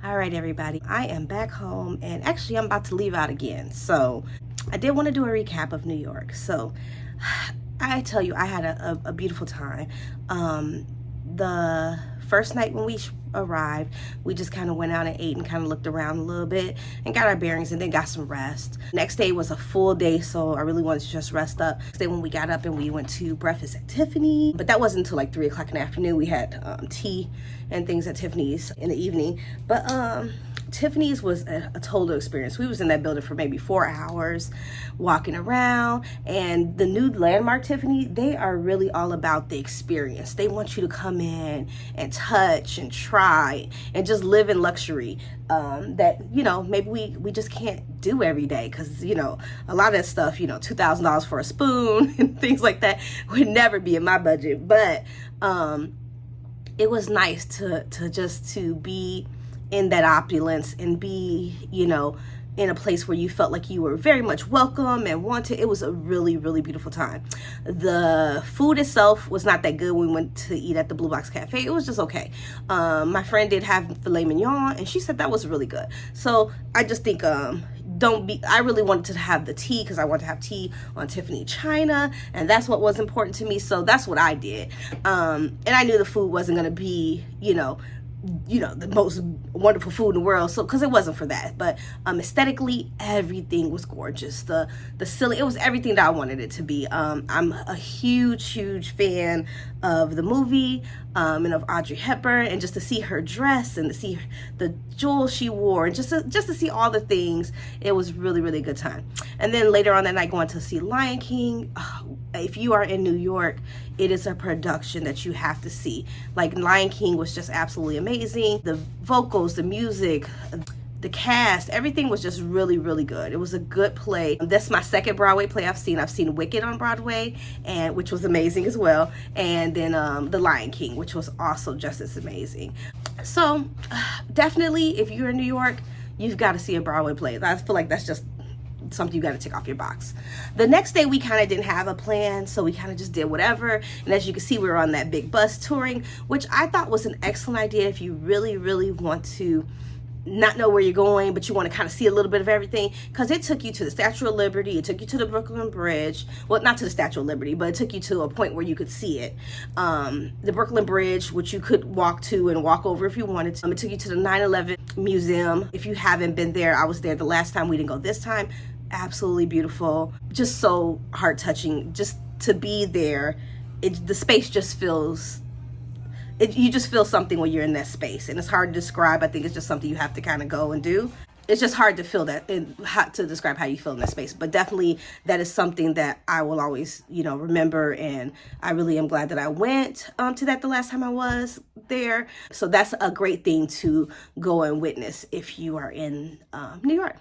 All right, everybody, I am back home and actually I'm about to leave out again. So I did want to do a recap of New York. So I tell you, I had a beautiful time. The first night when we arrived, we just kind of went out and ate and kind of looked around a little bit and got our bearings and then got some rest. Next day was a full day, so I really wanted to just rest up. Next day when we got up and we went to breakfast at Tiffany, but that wasn't until like 3 o'clock in the afternoon. We had tea and things at Tiffany's in the evening, but Tiffany's was a total experience. We was in that building for maybe 4 hours walking around, and the new landmark Tiffany, they are really all about the experience. They want you to come in and touch and try and just live in luxury that, you know, maybe we just can't do every day, because, you know, a lot of that stuff, you know, $2,000 for a spoon and things like that would never be in my budget. But it was nice to be in that opulence and be, you know, in a place where you felt like you were very much welcome and wanted. It was a really, really beautiful time. The food itself was not that good. We went to eat at the Blue Box Cafe. It was just okay. My friend did have filet mignon and she said that was really good. So I just think, I really wanted to have the tea because I wanted to have tea on Tiffany China, and that's what was important to me. So that's what I did. And I knew the food wasn't going to be, you know, the most wonderful food in the world, so because it wasn't for that, but aesthetically everything was gorgeous. The ceiling, it was everything that I wanted it to be. I'm a huge fan of the movie and of Audrey Hepburn, and just to see her dress and to see the jewels she wore and just to see all the things, it was really a good time. And then later on that night, going to see Lion King. If you are in New York, it is a production that you have to see. Like, Lion King was just absolutely amazing. The vocals, the music, the cast, everything was just really good. It was a good play. That's my second Broadway play I've seen. I've seen Wicked on Broadway, and which was amazing as well. And then The Lion King, which was also just as amazing. So definitely, if you're in New York, you've got to see a Broadway play. I feel like that's just something you got to tick off your box. The next day we kind of didn't have a plan, so we kind of just did whatever. And as you can see, we were on that big bus touring, which I thought was an excellent idea if you really want to not know where you're going, but you want to kind of see a little bit of everything, because it took you to the Statue of Liberty, it took you to the Brooklyn Bridge. Well, not to the Statue of Liberty, but it took you to a point where you could see it. The Brooklyn Bridge, which you could walk to and walk over if you wanted to. It took you to the 9/11 Museum. If you haven't been there, I was there the last time. We didn't go this time. Absolutely beautiful, just so heart-touching just to be there. The space just feels, you just feel something when you're in that space, and it's hard to describe. I think it's just something you have to kind of go and do. It's just hard to feel that and how to describe how you feel in that space, but definitely that is something that I will always, you know, remember, and I really am glad that I went to that the last time I was there. So that's a great thing to go and witness if you are in New York.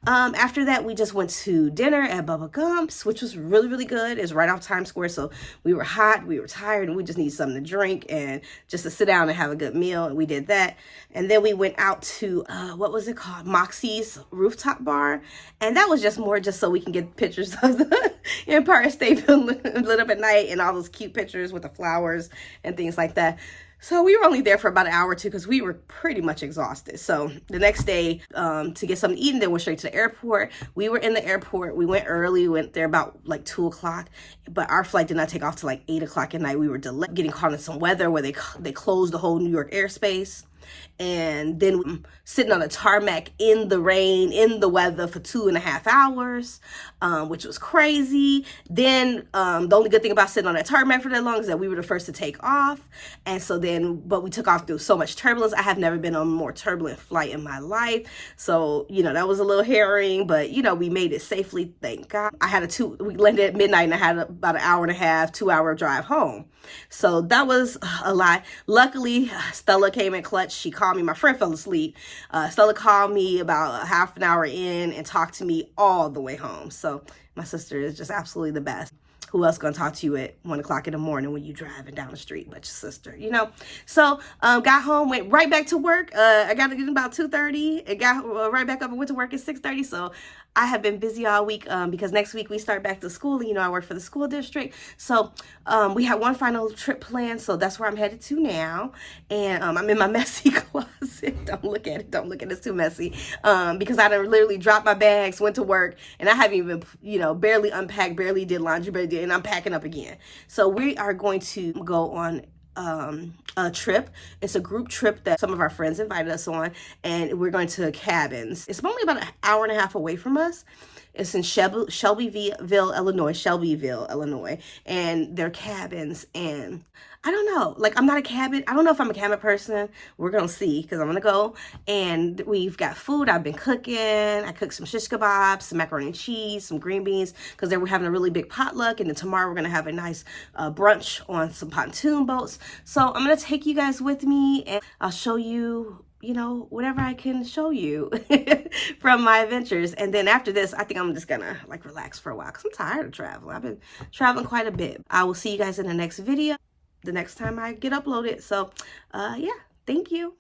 After that, we just went to dinner at Bubba Gump's, which was really good. It's right off Times Square, so we were hot, we were tired, and we just needed something to drink and just to sit down and have a good meal, and we did that. And then we went out to, what was it called? Moxie's Rooftop Bar, and that was just more just so we can get pictures of the Empire State Building lit up at night and all those cute pictures with the flowers and things like that. So we were only there for about an hour or two because we were pretty much exhausted. So the next day, to get something to eat, and then went straight to the airport. We were in the airport. We went early. We went there about like 2 o'clock, but our flight did not take off till like 8 o'clock at night. We were delayed, getting caught in some weather where they closed the whole New York airspace. And then sitting on a tarmac in the rain, in the weather for 2.5 hours, which was crazy. Then the only good thing about sitting on that tarmac for that long is that we were the first to take off. And so then, but we took off through so much turbulence. I have never been on a more turbulent flight in my life. So, you know, that was a little harrowing, but, you know, we made it safely, thank God. We landed at midnight and I had about an hour and a half, 2-hour drive home. So that was a lot. Luckily, Stella came in clutch. She called me. My friend fell asleep. Stella called me about a half an hour in and talked to me all the way home. So my sister is just absolutely the best. Who else gonna talk to you at 1 o'clock in the morning when you're driving down the street but your sister, you know? So got home, went right back to work. I got in about 2:30 and got right back up and went to work at 6:30. So I have been busy all week because next week we start back to school. You know, I work for the school district. So we have one final trip planned. So that's where I'm headed to now. And I'm in my messy closet. Don't look at it. Don't look at it. It's too messy. Because I done literally dropped my bags, went to work, and I haven't even, you know, barely unpacked, barely did laundry, barely did, and I'm packing up again. So we are going to go on a trip. It's a group trip that some of our friends invited us on, and we're going to cabins. It's only about an hour and a half away from us. It's in Shelbyville, Illinois, and they're cabins. And I don't know, like, I'm not a cabin. I don't know if I'm a cabin person. We're gonna see, because I'm gonna go. And we've got food. I've been cooking. I cooked some shish kebabs, some macaroni and cheese, some green beans, because they were having a really big potluck. And then tomorrow we're gonna have a nice brunch on some pontoon boats. So I'm gonna take you guys with me, and I'll show you, you know, whatever I can show you from my adventures. And then after this, I think I'm just gonna like relax for a while, because I'm tired of traveling. I've been traveling quite a bit. I will see you guys in the next video, the next time I get uploaded. So yeah, thank you.